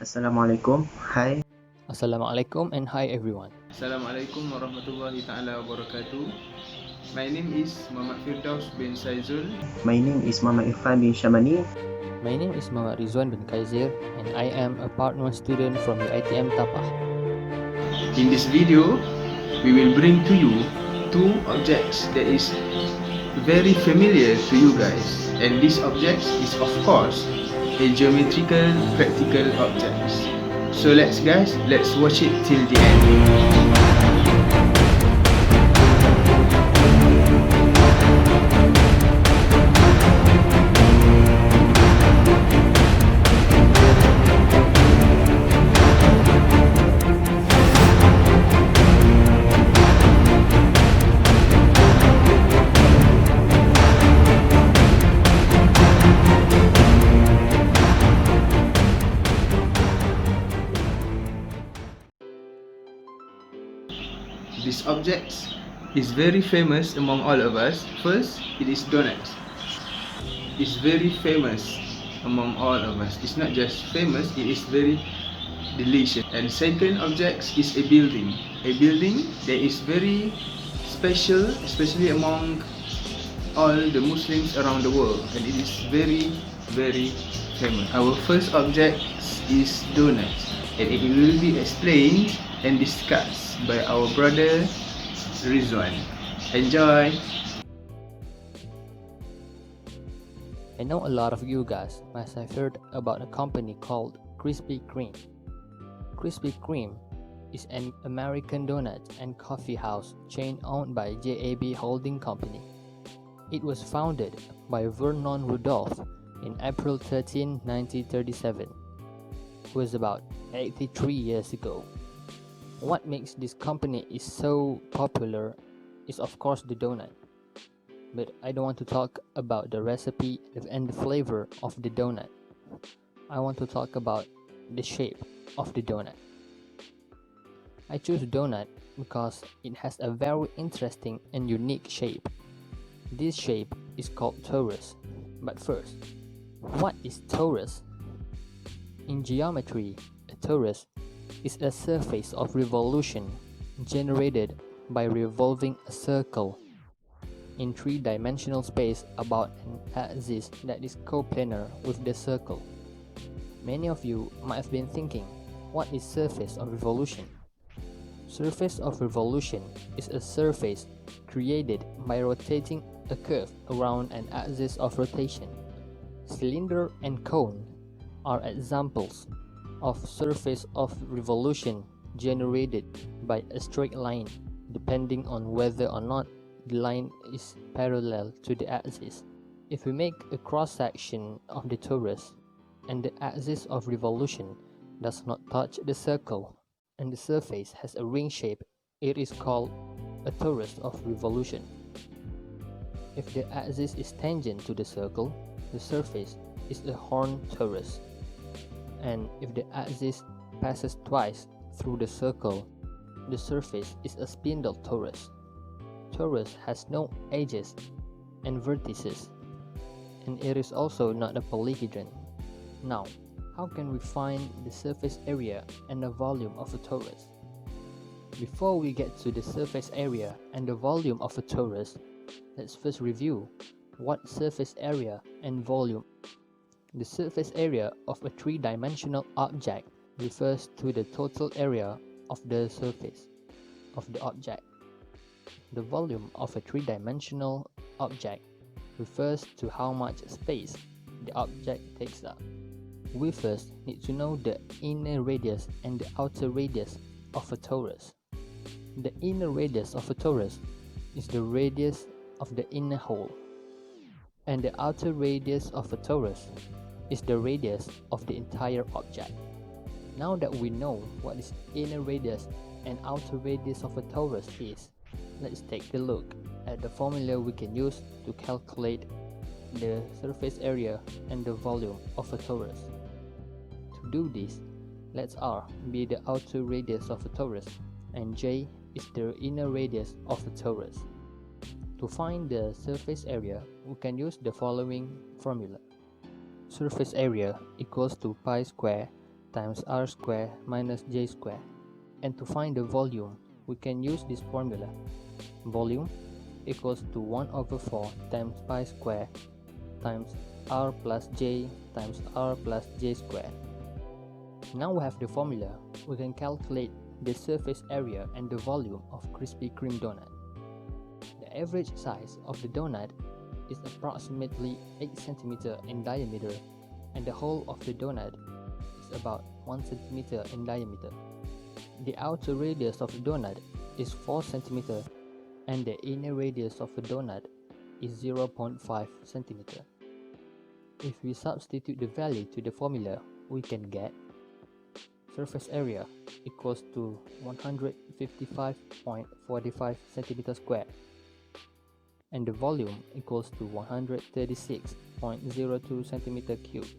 Assalamualaikum. Hi. Assalamualaikum and hi everyone. Assalamualaikum warahmatullahi ta'ala wabarakatuh. My name is Muhammad Firdaus bin Saizul. My name is Muhammad Irfan bin Shamani. My name is Muhammad Ridzuan bin Khaidzir and I am a part-1 student from UiTM Tapah. In this video, we will bring to you two objects that is very familiar to you guys. And this object is of course a geometrical practical object. So let's watch it till the end. This object is very famous among all of us. First, it is donuts. It's very famous among all of us. It's not just famous, it is very delicious. And second object is a building. A building that is very special, especially among all the Muslims around the world. And it is very, very famous. Our first object is donuts. And it will be explained and discussed by our brother Ridzuan. Enjoy! I know a lot of you guys must have heard about a company called Krispy Kreme. Krispy Kreme is an American donut and coffee house chain owned by JAB Holding Company. It was founded by Vernon Rudolph in April 13, 1937. It was about 83 years ago. What makes this company is so popular is of course the donut. But I don't want to talk about the recipe and the flavor of the donut. I want to talk about the shape of the donut. I choose donut because it has a very interesting and unique shape. This shape is called torus. But first, what is torus? In geometry, a torus is a surface of revolution generated by revolving a circle in three-dimensional space about an axis that is coplanar with the circle. Many of you might have been thinking, what is surface of revolution? Surface of revolution is a surface created by rotating a curve around an axis of rotation. Cylinder and cone are examples of surface of revolution generated by a straight line, depending on whether or not the line is parallel to the axis. If we make a cross-section of the torus and the axis of revolution does not touch the circle and the surface has a ring shape, it is called a torus of revolution. If the axis is tangent to the circle, the surface is a horn torus. And if the axis passes twice through the circle, the surface is a spindle torus. Torus has no edges and vertices, and it is also not a polyhedron. Now, how can we find the surface area and the volume of a torus? Before we get to the surface area and the volume of a torus, let's first review what surface area and volume. The surface area of a three-dimensional object refers to the total area of the surface of the object. The volume of a three-dimensional object refers to how much space the object takes up. We first need to know the inner radius and the outer radius of a torus. The inner radius of a torus is the radius of the inner hole, and the outer radius of a torus is the radius of the entire object. Now that we know what is inner radius and outer radius of a torus is, let's take a look at the formula we can use to calculate the surface area and the volume of a torus. To do this, let R be the outer radius of a torus and J is the inner radius of a torus. To find the surface area, we can use the following formula. Surface area equals to pi square times r square minus j square. And to find the volume, we can use this formula. Volume equals to 1 over 4 times pi square times r plus j times r plus j square. Now we have the formula, we can calculate the surface area and the volume of Krispy Kreme donut. The average size of the donut is approximately 8 cm in diameter, and the whole of the donut is about 1 cm in diameter. The outer radius of the donut is 4 cm, and the inner radius of the donut is 0.5 cm. If we substitute the value to the formula, we can get surface area equals to 155.45 cm squared, and the volume equals to 136.02 cm cubed.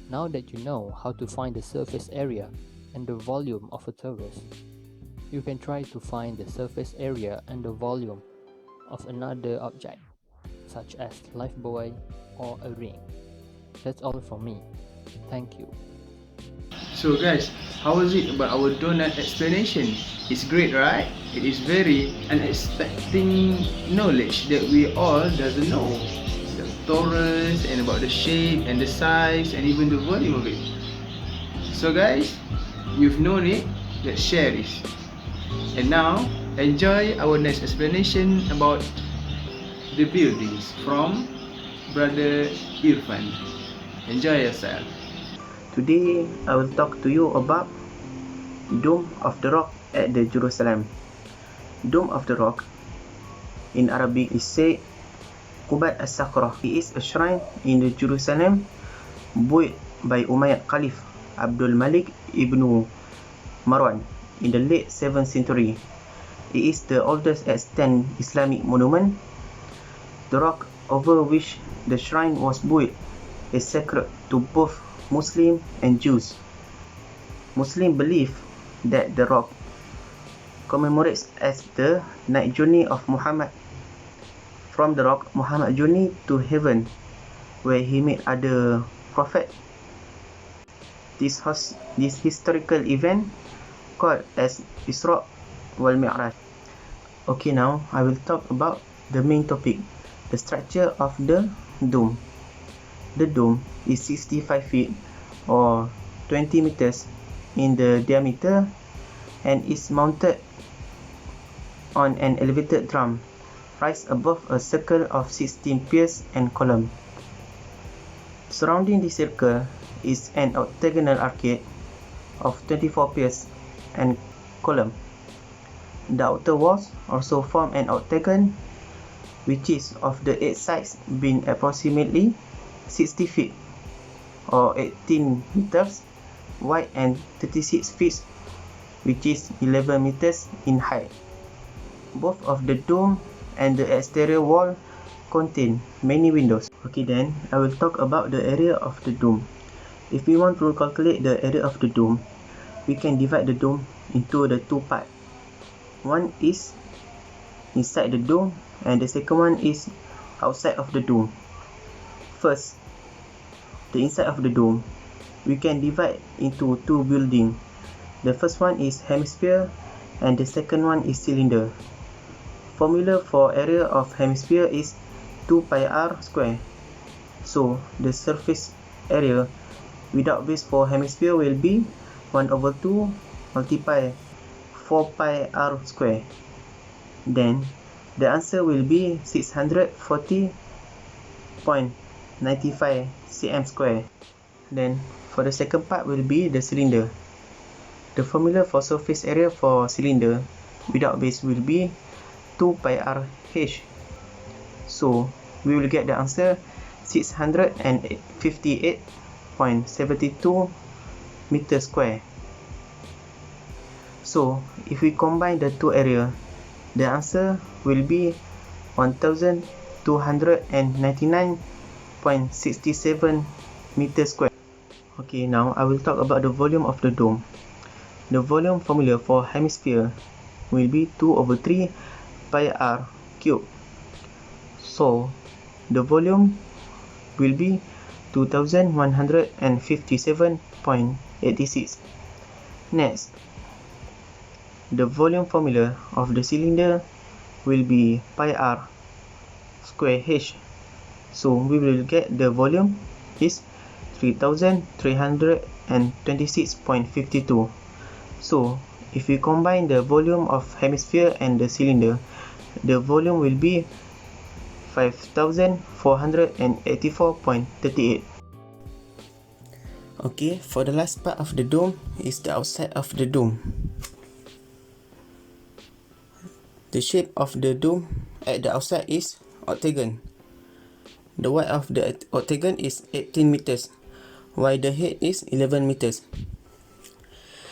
Now that you know how to find the surface area and the volume of a torus, you can try to find the surface area and the volume of another object, such as lifebuoy or a ring. That's all from me. Thank you. So guys, how was it about our donut explanation? It's great, right? It is very unexpected knowledge that we all doesn't know. The torus and about the shape and the size and even the volume of it. So guys, you've known it, let's share this. And now, enjoy our next explanation about the buildings from Brother Irfan. Enjoy yourself. Today, I will talk to you about Dome of the Rock at the Jerusalem. Dome of the Rock in Arabic is said Qubat as-Sakrah. It is a shrine in the Jerusalem built by Umayyad Caliph Abdul Malik ibn Marwan in the late 7th century. It is the oldest extant Islamic monument. The rock over which the shrine was built is sacred to both Muslim and Jews. Muslims believe that the rock commemorates as the night journey of Muhammad. From the rock, Muhammad journeyed to heaven, where he met other prophets. This historical event called as Isra wal Mi'raj. Okay, now I will talk about the main topic, the structure of the dome. The dome is 65 feet or 20 meters in the diameter and is mounted on an elevated drum raised above a circle of 16 piers and columns. Surrounding the circle is an octagonal arcade of 24 piers and columns. The outer walls also form an octagon, which is of the 8 sides being approximately 60 feet or 18 meters wide and 36 feet, which is 11 meters in height. Both of the dome and the exterior wall contain many windows. Okay, then I will talk about the area of the dome. If we want to calculate the area of the dome, we can divide the dome into the two parts. One is inside the dome and the second one is outside of the dome. First, the inside of the dome, we can divide into two buildings. The first one is hemisphere and the second one is cylinder. Formula for area of hemisphere is 2 pi r square. So the surface area without base for hemisphere will be 1 over 2 multiply 4 pi r square. Then the answer will be 640.95 cm square. Then for the second part will be the cylinder. The formula for surface area for cylinder without base will be 2 pi r h. So we will get the answer 658.72 meter square. So if we combine the two area, the answer will be 1299.67 meter square. Okay, now I will talk about the volume of the dome. The volume formula for hemisphere will be 2 over 3 pi r cube. So the volume will be 2157.86. Next, the volume formula of the cylinder will be pi r square h. So we will get the volume is 3326.52. So if we combine the volume of hemisphere and the cylinder, the volume will be 5484.38. Okay, for the last part of the dome is the outside of the dome. The shape of the dome at the outside is octagon. The width of the octagon is 18 meters, while the height is 11 meters.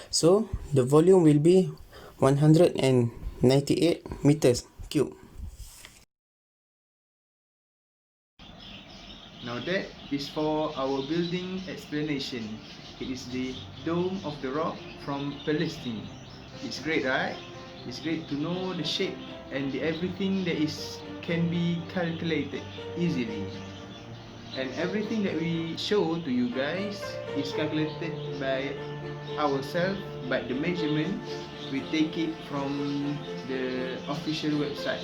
So the volume will be 198 meters cube. Now that is for our building explanation. It is the Dome of the Rock from Palestine. It's great, right? It's great to know the shape and everything that can be calculated easily. And everything that we show to you guys is calculated by ourselves, but the measurement we take it from the official website.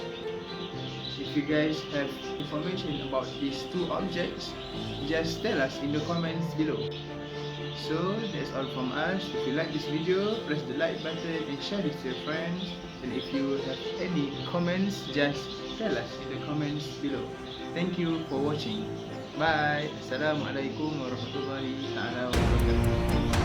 If you guys have information about these two objects, just tell us in the comments below. So that's all from us. If you like this video, press the like button and share it to your friends. And if you have any comments, just tell us in the comments below. Thank you for watching. Bye. Assalamualaikum warahmatullahi wabarakatuh.